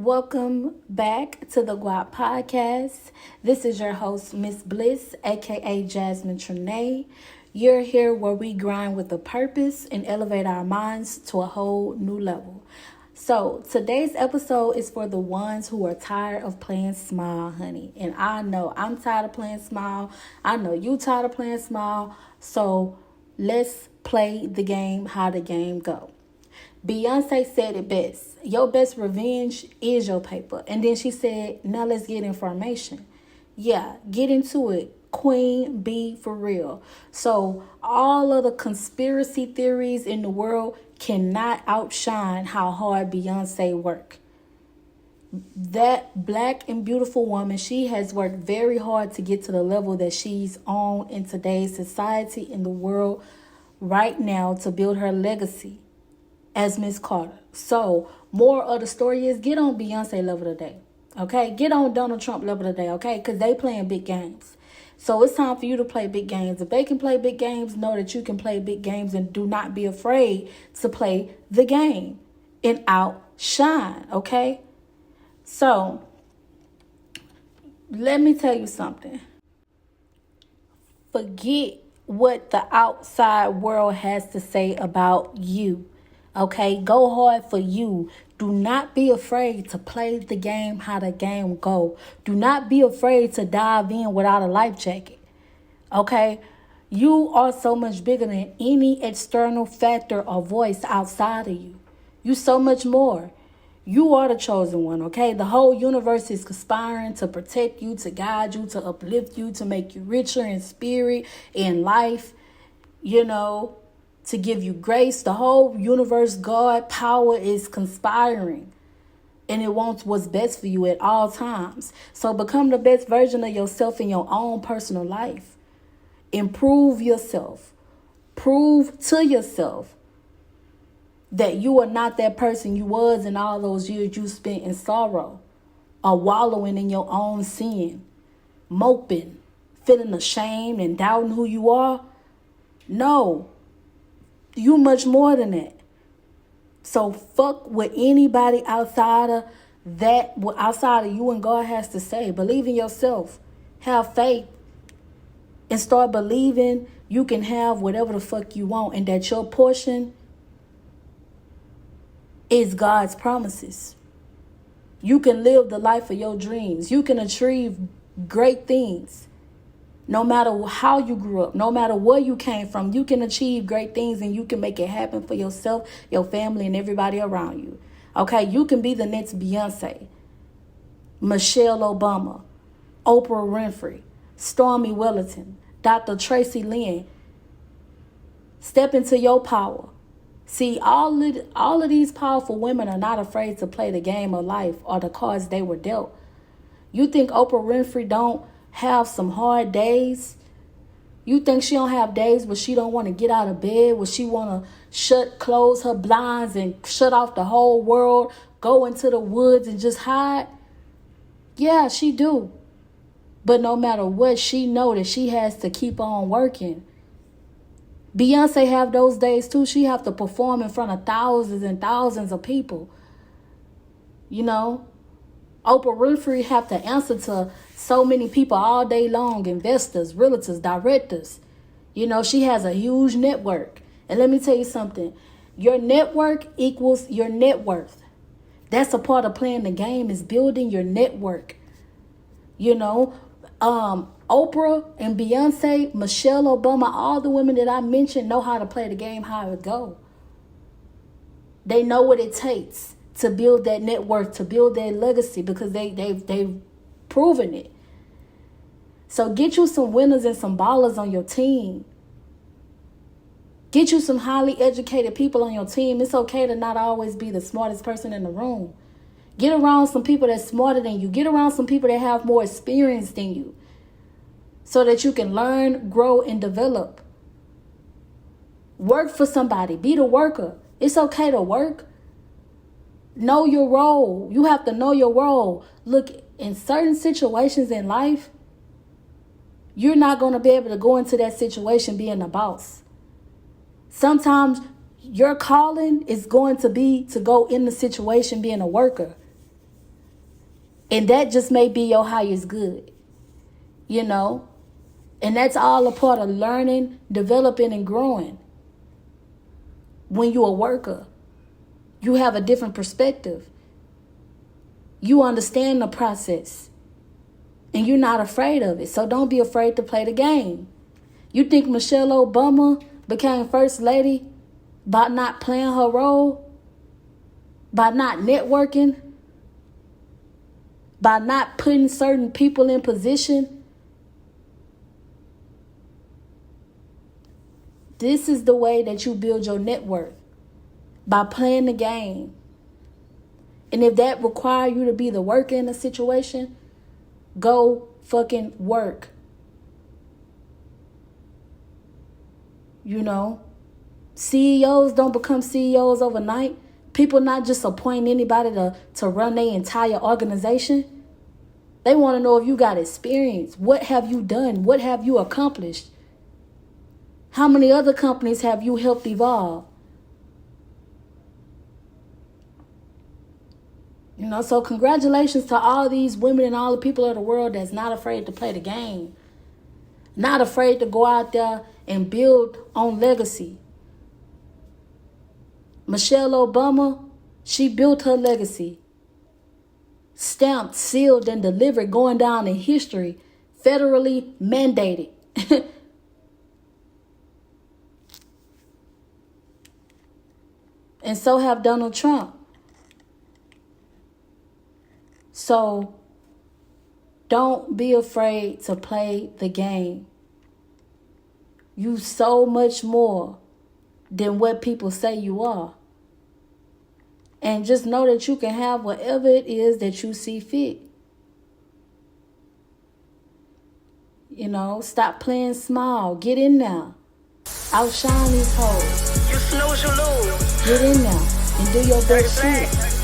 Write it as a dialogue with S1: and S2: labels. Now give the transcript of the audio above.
S1: Welcome back to the GWAP podcast. This is your host, Miss Bliss, aka Jasmine Trinae. You're here where we grind with a purpose and elevate our minds to a whole new level. So today's episode is for the ones who are tired of playing small, honey. And I know I'm tired of playing small. I know you tired of playing small. So let's play the game how the game go. Beyonce said it best. Your best revenge is your paper. And then she said, now let's get information. Yeah, get into it. Queen B for real. So all of the conspiracy theories in the world cannot outshine how hard Beyonce worked. That black and beautiful woman, she has worked very hard to get to the level that she's on in today's society, in the world right now, to build her legacy as Miss Carter. So, more of the story is get on Beyonce level today, okay? Get on Donald Trump level today, okay? Because they playing big games. So, it's time for you to play big games. If they can play big games, know that you can play big games and do not be afraid to play the game and outshine, okay? So, let me tell you something. Forget what the outside world has to say about you. Okay, go hard for you. Do not be afraid to play the game how the game go. Do not be afraid to dive in without a life jacket. Okay, you are so much bigger than any external factor or voice outside of you. You so much more. You are the chosen one, okay? The whole universe is conspiring to protect you, to guide you, to uplift you, to make you richer in spirit, in life, to give you grace. The whole universe, God, power is conspiring. And it wants what's best for you at all times. So become the best version of yourself in your own personal life. Improve yourself. Prove to yourself that you are not that person you was in all those years you spent in sorrow, or wallowing in your own sin, moping, feeling ashamed and doubting who you are. No. You much more than that. So fuck what anybody outside of you and God has to say. Believe in yourself. Have faith. And start believing you can have whatever the fuck you want. And that your portion is God's promises. You can live the life of your dreams. You can achieve great things. No matter how you grew up, no matter where you came from, you can achieve great things and you can make it happen for yourself, your family, and everybody around you. Okay, you can be the next Beyonce, Michelle Obama, Oprah Winfrey, Stormy Wellington, Dr. Tracy Lynn. Step into your power. See, all of these powerful women are not afraid to play the game of life or the cards they were dealt. You think Oprah Winfrey don't have some hard days? You think she don't have days where she don't want to get out of bed, where she want to close her blinds and shut off the whole world, go into the woods and just hide? Yeah, she do. But no matter what, she know that she has to keep on working. Beyonce have those days too. She have to perform in front of thousands and thousands of people. Oprah Winfrey have to answer to so many people all day long, investors, realtors, directors. She has a huge network. And let me tell you something. Your network equals your net worth. That's a part of playing the game, is building your network. Oprah and Beyonce, Michelle Obama, all the women that I mentioned know how to play the game, how it go. They know what it takes to build that net worth, to build that legacy, because they've proven it. So get you some winners and some ballers on your team. Get you some highly educated people on your team. It's okay to not always be the smartest person in the room. Get around some people that's smarter than you. Get around some people that have more experience than you, so that you can learn, grow, and develop. Work for somebody. Be the worker. It's okay to work. Know your role. You have to know your role. Look, in certain situations in life, you're not going to be able to go into that situation being a boss. Sometimes your calling is going to be to go in the situation being a worker. And that just may be your highest good, you know? And that's all a part of learning, developing, and growing. When you're a worker, you have a different perspective. You understand the process. And you're not afraid of it. So don't be afraid to play the game. You think Michelle Obama became first lady by not playing her role? By not networking? By not putting certain people in position? This is the way that you build your network. By playing the game. And if that requires you to be the worker in a situation, go fucking work. You know, CEOs don't become CEOs overnight. People not just appoint anybody to run their entire organization. They want to know if you got experience. What have you done? What have you accomplished? How many other companies have you helped evolve? You know, so congratulations to all these women and all the people of the world that's not afraid to play the game. Not afraid to go out there and build on legacy. Michelle Obama, she built her legacy. Stamped, sealed, and delivered, going down in history. Federally mandated. And so have Donald Trump. So don't be afraid to play the game. You so much more than what people say you are. And just know that you can have whatever it is that you see fit. You know, stop playing small. Get in there. Outshine these hoes.
S2: You snooze, you lose.
S1: Get in there and do your best shit.